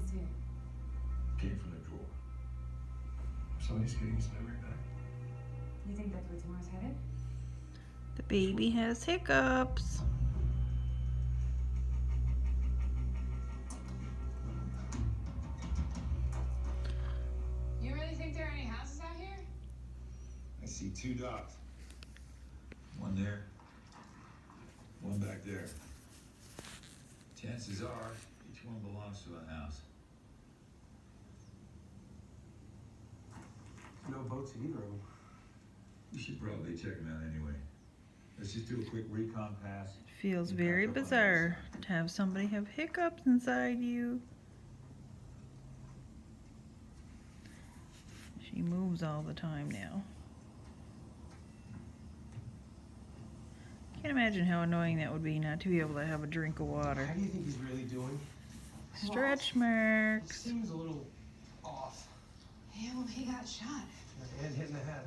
Let's see it. Came from the drawer. Somebody's getting his memory back. You think that's where Tamar's headed? The baby has hiccups. You really think there are any houses out here? I see 2 dots. One there. One back there. Chances are, each one belongs to a house. No boats in either of them. You should probably check them out anyway. Let's just do a quick recon pass. Feels and very pack up on bizarre this. to have somebody have hiccups inside you. She moves all the time now. Can't imagine how annoying that would be not to be able to have a drink of water. How do you think he's really doing? Stretch He marks. seems a little off. Yeah, well, he got shot. And hit in the head.